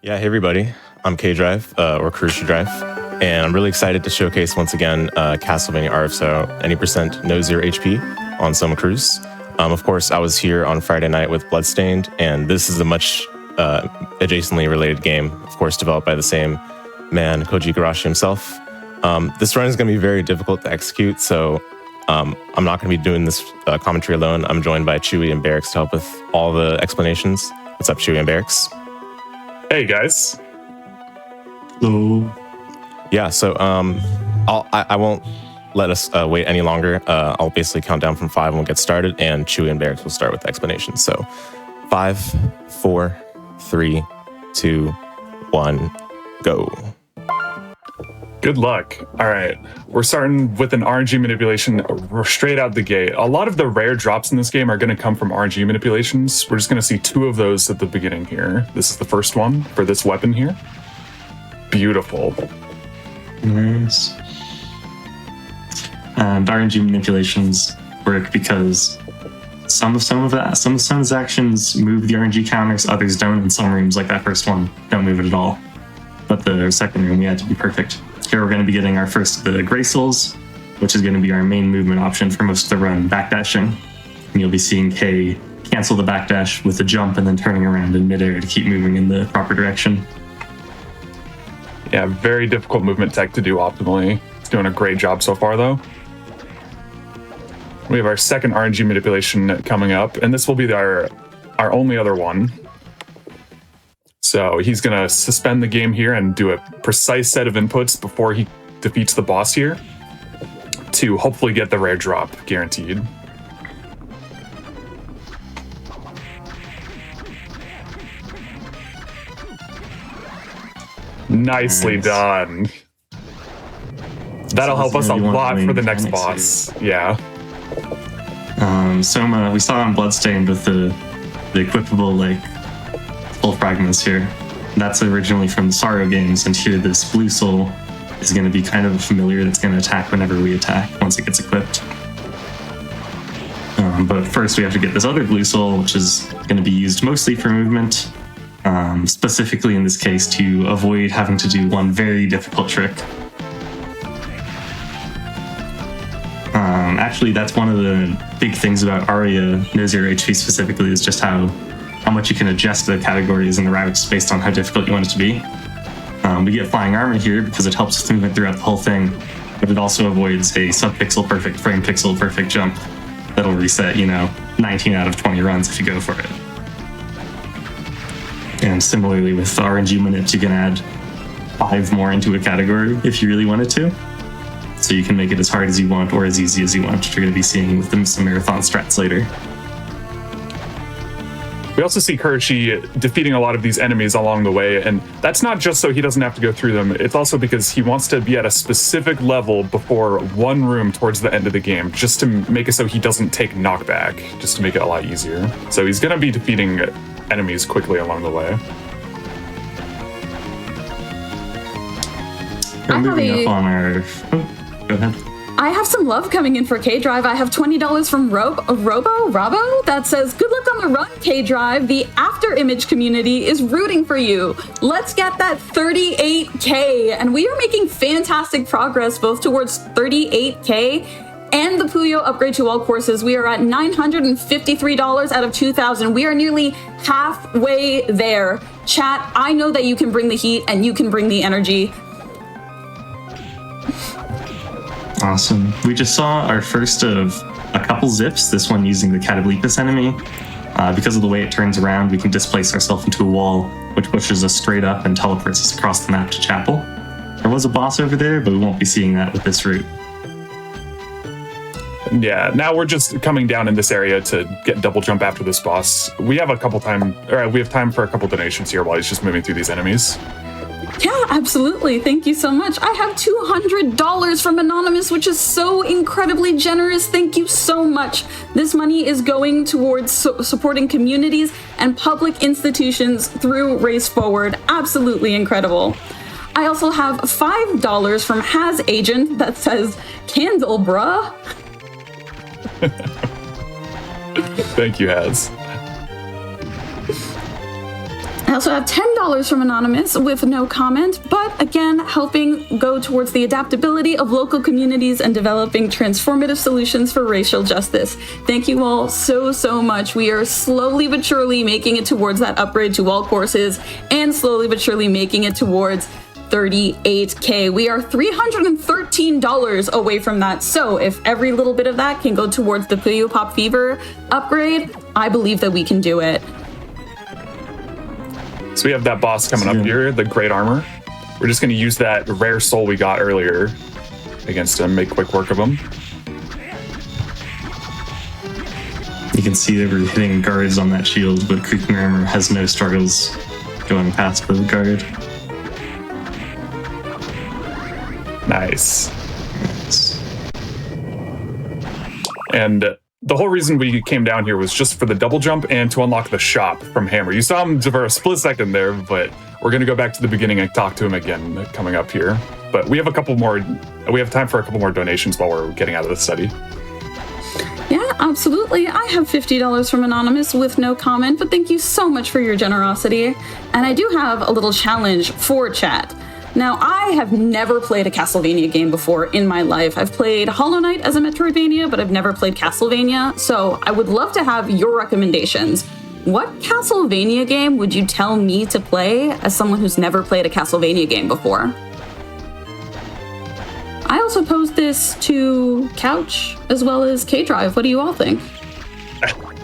Yeah, hey everybody. I'm K-Drive, or kurushiidrive, and I'm really excited to showcase once again Castlevania RFSO, any percent no 0 HP on Soma Cruise. Of course, I was here on Friday night with Bloodstained, and this is a much adjacently related game, of course, developed by the same man, Koji Igarashi himself. This run is going to be very difficult to execute, so I'm not going to be doing this commentary alone. I'm joined by Chewy and Berix to help with all the explanations. What's up, Chewy and Berix? Hey guys. Hello. Yeah, so I won't let us wait any longer. I'll basically count down from 5 and we'll get started, and Chewy and Berix will start with the explanations. So 5, 4, 3, 2, 1, go. Good luck. All right. We're starting with an RNG manipulation straight out the gate. A lot of the rare drops in this game are going to come from RNG manipulations. We're just going to see 2 of those at the beginning here. This is the first one for this weapon here. Beautiful. Nice. And RNG manipulations work because some of his actions move the RNG counters, others don't. In some rooms, like that first one, don't move it at all. But the second room, we had to be perfect. Here we're going to be getting our first of the Gray Souls, which is going to be our main movement option for most of the run, backdashing. And you'll be seeing K cancel the backdash with a jump and then turning around in midair to keep moving in the proper direction. Yeah, very difficult movement tech to do optimally. It's doing a great job so far, though. We have our second RNG manipulation coming up, and this will be our only other one. So he's going to suspend the game here and do a precise set of inputs before he defeats the boss here to hopefully get the rare drop, guaranteed. Nicely done. That'll help us a lot for the next boss. Yeah. Soma, we saw on Bloodstained with the equipable, like, full fragments here. That's originally from the Sorrow games, and here this blue soul is going to be kind of a familiar that's going to attack whenever we attack once it gets equipped. But first we have to get this other blue soul, which is going to be used mostly for movement, specifically in this case to avoid having to do one very difficult trick. Actually, that's one of the big things about Aria, no 0 HP specifically, is just how much you can adjust the categories and the routes based on how difficult you want it to be. We get flying armor here because it helps with movement throughout the whole thing, but it also avoids a sub-pixel perfect, frame pixel perfect jump that'll reset, 19 out of 20 runs if you go for it. And similarly with the RNG minutes, you can add 5 more into a category if you really wanted to. So you can make it as hard as you want or as easy as you want, which you're going to be seeing with some marathon strats later. We also see Kurushi defeating a lot of these enemies along the way, and that's not just so he doesn't have to go through them, it's also because he wants to be at a specific level before one room towards the end of the game, just to make it so he doesn't take knockback, just to make it a lot easier. So he's going to be defeating enemies quickly along the way. We're moving up on our... Oh, go ahead. I have some love coming in for K-Drive. I have $20 from Robo that says, good luck on the run, K-Drive. The after image community is rooting for you. Let's get that 38K. And we are making fantastic progress both towards 38K and the Puyo upgrade to all courses. We are at $953 out of 2,000. We are nearly halfway there. Chat, I know that you can bring the heat and you can bring the energy. Awesome. We just saw our first of a couple zips, this one using the Catablipus enemy. Because of the way it turns around, we can displace ourselves into a wall, which pushes us straight up and teleports us across the map to Chapel. There was a boss over there, but we won't be seeing that with this route. Yeah, now we're just coming down in this area to get double jump after this boss. We have time for a couple donations here while he's just moving through these enemies. Yeah, absolutely. Thank you so much. I have $200 from Anonymous, which is so incredibly generous. Thank you so much. This money is going towards supporting communities and public institutions through Race Forward. Absolutely incredible. I also have $5 from Has Agent that says, Candle, bruh. Thank you, Has. I also have $10 from Anonymous with no comment, but again, helping go towards the adaptability of local communities and developing transformative solutions for racial justice. Thank you all so much. We are slowly but surely making it towards that upgrade to all courses and slowly but surely making it towards 38K. We are $313 away from that. So if every little bit of that can go towards the Puyo Pop Fever upgrade, I believe that we can do it. So we have that boss coming up here, the Great Armor. We're just going to use that rare soul we got earlier against him, make quick work of him. You can see that we're hitting guards on that shield, but Creeping Armor has no struggles going past the guard. Nice. And the whole reason we came down here was just for the double jump and to unlock the shop from Hammer. You saw him for a split second there, but we're going to go back to the beginning and talk to him again coming up here. But we have a couple more, we have time for a couple more donations while we're getting out of the study. Yeah, absolutely. I have $50 from Anonymous with no comment, but thank you so much for your generosity. And I do have a little challenge for chat. Now, I have never played a Castlevania game before in my life. I've played Hollow Knight as a Metroidvania, but I've never played Castlevania, so I would love to have your recommendations. What Castlevania game would you tell me to play as someone who's never played a Castlevania game before? I also posed this to Couch as well as K-Drive. What do you all think?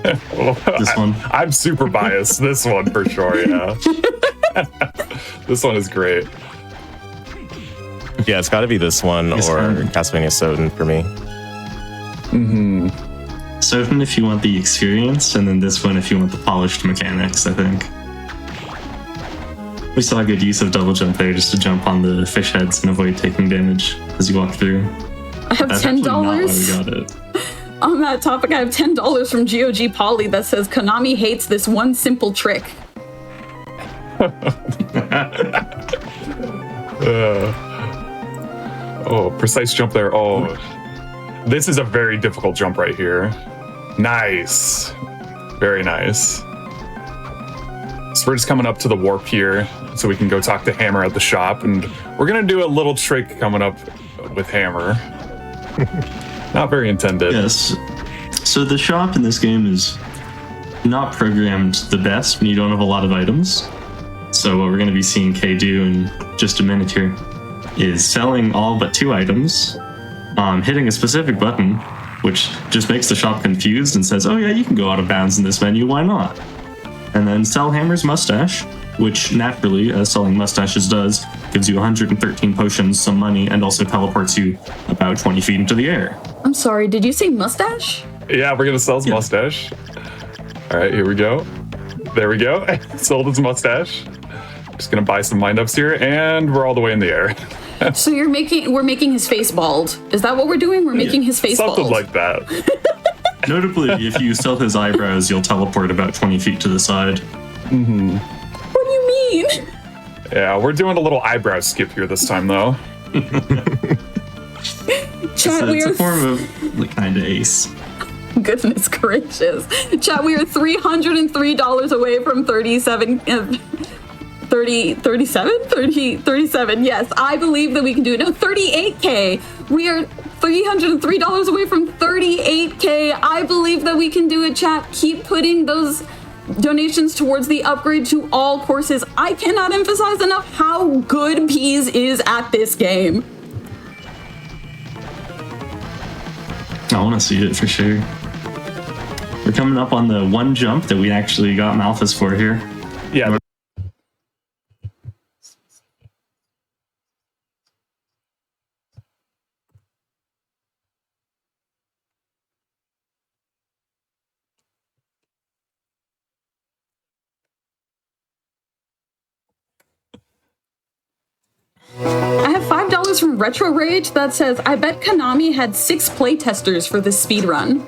This one. I'm super biased. This one for sure, yeah. This one is great. Yeah, it's got to be this one or Castlevania Soden for me. Mm-hmm. Soden if you want the experience, and then this one if you want the polished mechanics, I think. We saw a good use of double jump there just to jump on the fish heads and avoid taking damage as you walk through. I have That's $10. not why we got it. On that topic, I have $10 from GOG Poly that says Konami hates this one simple trick. Oh, precise jump there. Oh, this is a very difficult jump right here. Nice. Very nice. So we're just coming up to the warp here so we can go talk to Hammer at the shop. And we're going to do a little trick coming up with Hammer. Not very intended. Yes. So the shop in this game is not programmed the best when you don't have a lot of items. So what we're going to be seeing Kay do in just a minute here is selling all but 2 items, hitting a specific button, which just makes the shop confused and says, oh yeah, you can go out of bounds in this menu, why not? And then sell Hammer's mustache, which naturally, as selling mustaches does, gives you 113 potions, some money, and also teleports you about 20 feet into the air. I'm sorry, did you say mustache? Yeah, we're going to sell his mustache. All right, here we go. There we go. Sold his mustache. Just going to buy some wind-ups here, and we're all the way in the air. So we're making his face bald. Is that what we're doing? We're making his face Something bald. like that. Notably, if you sell his eyebrows, you'll teleport about 20 feet to the side. Mm-hmm. What do you mean? Yeah, we're doing a little eyebrow skip here this time, though. Chat, It's a form of kind of ace. Goodness gracious. Chat, we are $303 away from 37. 37? Yes, I believe that we can do it. No, 38K. We are $303 away from 38K. I believe that we can do it, chat. Keep putting those donations towards the upgrade to all courses. I cannot emphasize enough how good Peas is at this game. I want to see it for sure. We're coming up on the one jump that we actually got Malthus for here. Yeah. I have $5 from Retro Rage that says, I bet Konami had 6 playtesters for this speedrun.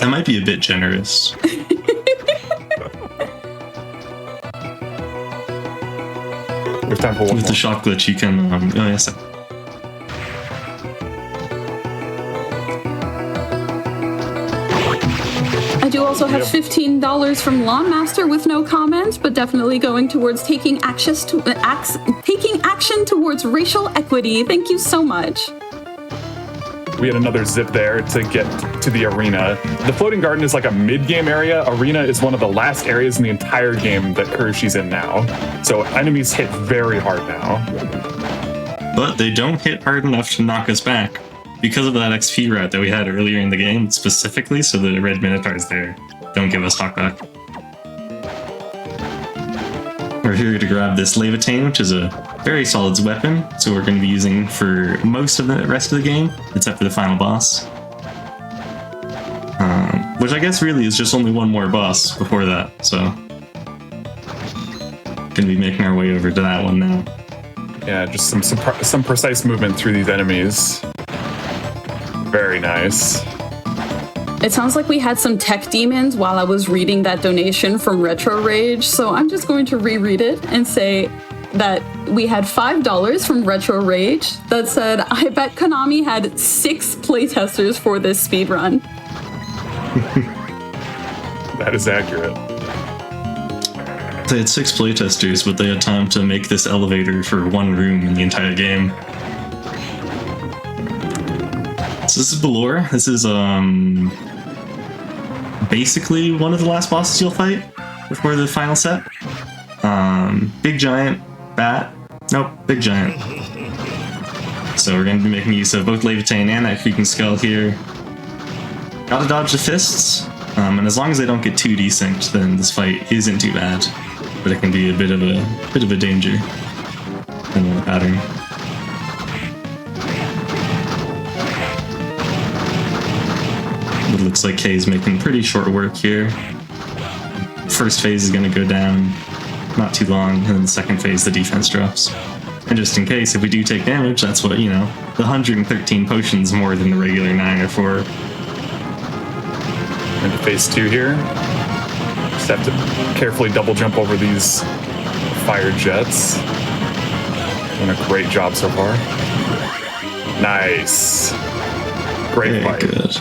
That might be a bit generous. We have time for one With more. the shock glitch, you can... oh, yes. I do also have $15 from Lawnmaster with no comment, but definitely going towards taking action towards racial equity. Thank you so much. We had another zip there to get to the arena. The floating garden is like a mid-game area. Arena is one of the last areas in the entire game that Kurushi's in now. So enemies hit very hard now. But they don't hit hard enough to knock us back because of that XP route that we had earlier in the game, specifically so the red minotaurs there don't give us knockback. We're here to grab this Levitain, which is a very solid weapon, so we're going to be using for most of the rest of the game, except for the final boss. Which I guess really is just only one more boss before that, so... Gonna be making our way over to that one now. Yeah, just some precise movement through these enemies. Very nice. It sounds like we had some tech demons while I was reading that donation from Retro Rage, so I'm just going to reread it and say that we had $5 from Retro Rage that said, I bet Konami had 6 playtesters for this speedrun. That is accurate. They had 6 playtesters, but they had time to make this elevator for one room in the entire game. So this is Belor. This is basically one of the last bosses you'll fight before the final set. Big giant bat. Nope, big giant. So we're going to be making use of both Levitain and that creaking skull here. Gotta dodge the fists, and as long as they don't get too desynced, then this fight isn't too bad. But it can be a bit of a danger in the pattern. It looks like Kay's making pretty short work here. First phase is going to go down, not too long, and then the second phase the defense drops. And just in case, if we do take damage, that's what, you know, the 113 potions more than the regular 9 are for. Into phase 2 here. Just have to carefully double jump over these fire jets. Doing a great job so far. Nice. Great fight. Good.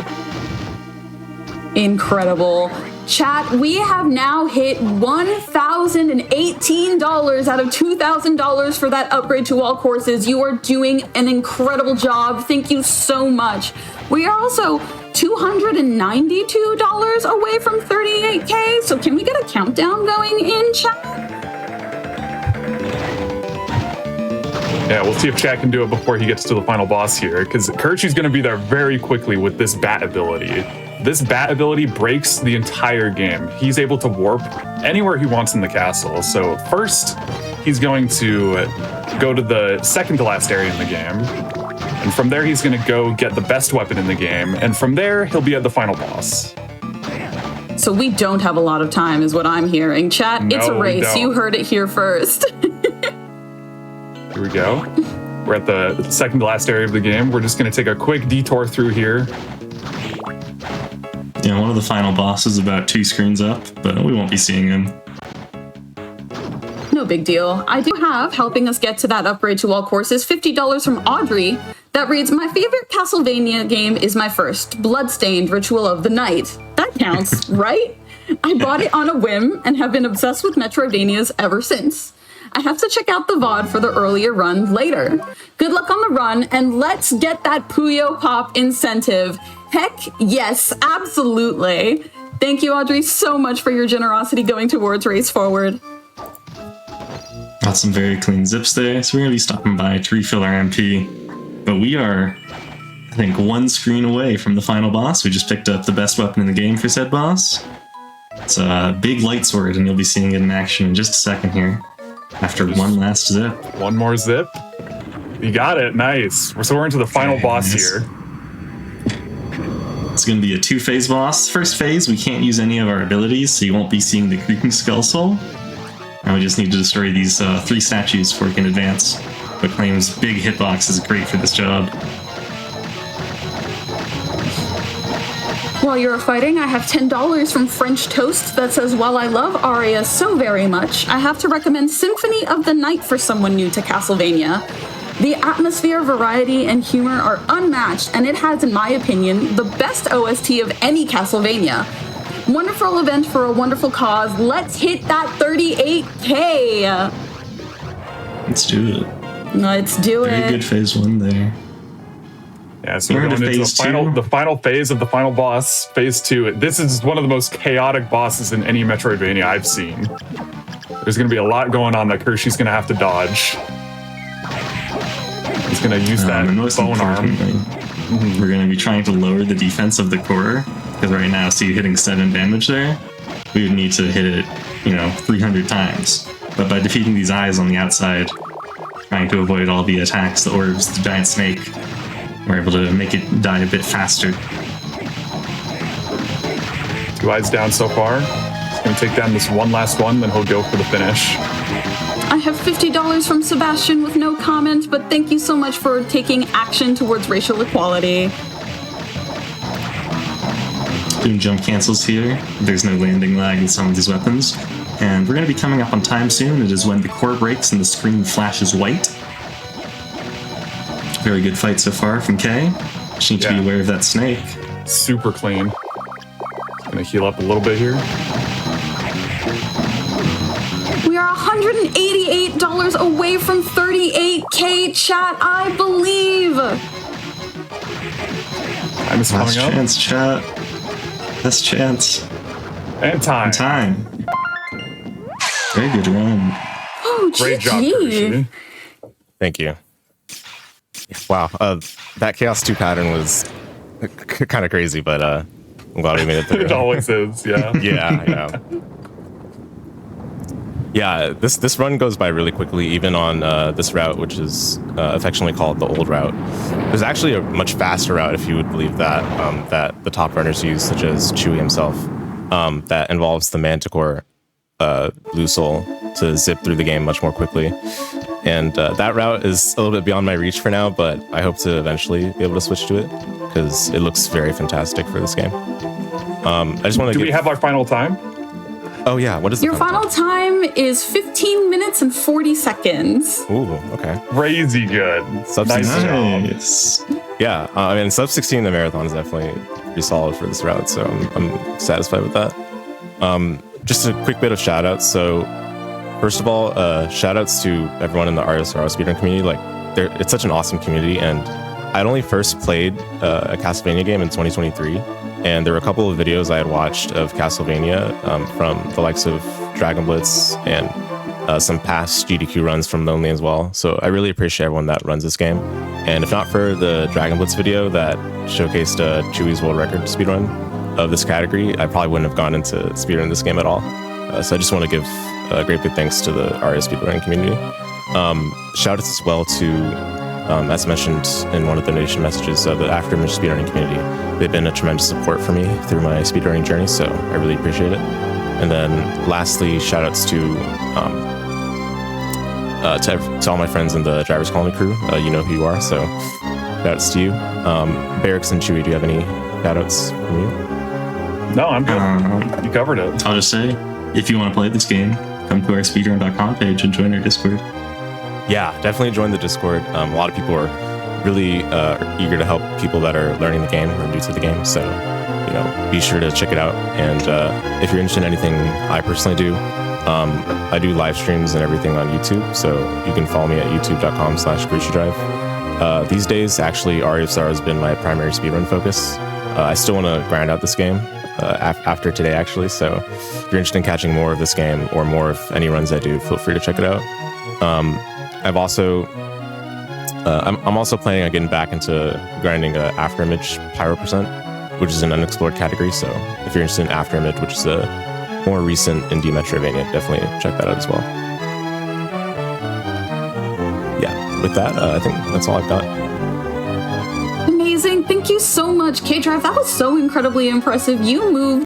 Incredible. Chat, we have now hit $1,018 out of $2,000 for that upgrade to all courses. You are doing an incredible job. Thank you so much. We are also $292 away from 38K. So can we get a countdown going in, chat? Yeah, we'll see if Chad can do it before he gets to the final boss here, because Kurushi's going to be there very quickly with this bat ability. This bat ability breaks the entire game. He's able to warp anywhere he wants in the castle. So first, he's going to go to the second to last area in the game. And from there, he's going to go get the best weapon in the game. And from there, he'll be at the final boss. So we don't have a lot of time is what I'm hearing. Chat, No, it's a we race. don't. You heard it here first. Here we go. We're at the second to last area of the game. We're just going to take a quick detour through here. Yeah, one of the final bosses about 2 screens up, but we won't be seeing him. No big deal. I do have, helping us get to that upgrade to all courses, $50 from Audrey that reads, my favorite Castlevania game is my first, Bloodstained Ritual of the Night. That counts, right? I bought it on a whim and have been obsessed with Metroidvanias ever since. I have to check out the VOD for the earlier run later. Good luck on the run, and let's get that Puyo Pop incentive. Heck yes, absolutely. Thank you, Audrey, so much for your generosity going towards Race Forward. Got some very clean zips there, so we're going to be stopping by to refill our MP. But we are, I think, 1 screen away from the final boss. We just picked up the best weapon in the game for said boss. It's a big light sword, and you'll be seeing it in action in just a second here. After one last zip. One more zip. You got it. Nice. So we're into the final boss here. It's going to be a 2-phase boss. First phase, we can't use any of our abilities, so you won't be seeing the creaking skull soul. And we just need to destroy these 3 statues before we can advance. But claims big hitbox is great for this job. While you're fighting, I have $10 from French Toast that says, while I love Aria so very much, I have to recommend Symphony of the Night for someone new to Castlevania. The atmosphere, variety, and humor are unmatched, and it has, in my opinion, the best OST of any Castlevania. Wonderful event for a wonderful cause. Let's hit that 38K. Let's do it. Let's do Very it. good phase 1 there. Yeah, so we're going into the final phase of the final boss, phase 2. This is one of the most chaotic bosses in any Metroidvania I've seen. There's going to be a lot going on that Kurushi's going to have to dodge. He's going to use that bone arm. We're going to be trying to lower the defense of the core, because right now, see, hitting 7 damage there, we would need to hit it, 300 times. But by defeating these eyes on the outside, trying to avoid all the attacks, the orbs, the giant snake, we're able to make it die a bit faster. 2 eyes down so far. He's going to take down this one last one, then he'll go for the finish. I have $50 from Sebastian with no comment, but thank you so much for taking action towards racial equality. Doing jump cancels here. There's no landing lag in some of these weapons. And we're going to be coming up on time soon. It is when the core breaks and the screen flashes white. Very good fight so far from Kay. Just need to be aware of that snake. Super clean. Gonna heal up a little bit here. We are $188 away from 38K, chat, I believe. Time is coming Last up. chance, chat. Last chance. And time. Time. Very good run. Oh, Great job, GG. Kurushi. Thank you. Wow, that Chaos 2 pattern was kind of crazy, but I'm glad we made it through. It always is, yeah. Yeah, this run goes by really quickly, even on this route, which is affectionately called the old route. There's actually a much faster route, if you would believe that, that the top runners use, such as Chewie himself, that involves the Manticore Blue Soul to zip through the game much more quickly. And that route is a little bit beyond my reach for now, but I hope to eventually be able to switch to it, because it looks very fantastic for this game. I just want to Do we have our final time? Oh yeah, what is Your final time is 15 minutes and 40 seconds. Ooh, okay. Crazy good. Sub Nice 16. job. Nice. Yeah, I mean, sub 16 in the marathon is definitely pretty solid for this route, so I'm satisfied with that. Just a quick bit of shout outs. So first of all, shout outs to everyone in the RSR speedrun community. It's such an awesome community, and I'd only first played a Castlevania game in 2023, and there were a couple of videos I had watched of Castlevania from the likes of Dragon Blitz and some past GDQ runs from Lonely as well. So I really appreciate everyone that runs this game. And if not for the Dragon Blitz video that showcased Chewie's world record speedrun of this category, I probably wouldn't have gone into speedrun this game at all. So I just want to give great big thanks to the Aria speedrunning community. Shout outs as well to, as mentioned in one of the donation messages, the Afterimage speedrunning community. They've been a tremendous support for me through my speedrunning journey, so I really appreciate it. And then lastly, shout outs to all my friends in the Drivers Colony crew. You know who you are, so shout outs to you. Berix and Chewie, do you have any shout outs from you? No, I'm good. You covered it. I'll just say, if you want to play this game, come to our speedrun.com page and join our Discord. Yeah, definitely join the Discord. A lot of people are really eager to help people that are learning the game or new to the game. So, be sure to check it out. And if you're interested in anything I personally do, I do live streams and everything on YouTube. So you can follow me at youtube.com/kurushiidrive. These days, actually, Aria of Star has been my primary speedrun focus. I still want to grind out this game after today, actually. So if you're interested in catching more of this game or more of any runs I do, feel free to check it out. I'm also planning on getting back into grinding Afterimage Pyro %, which is an unexplored category. So if you're interested in Afterimage, which is a more recent indie Metroidvania, definitely check that out as well. Yeah, with that, I think that's all I've got. Amazing. Thank you so much, K-Drive. That was so incredibly impressive. You moved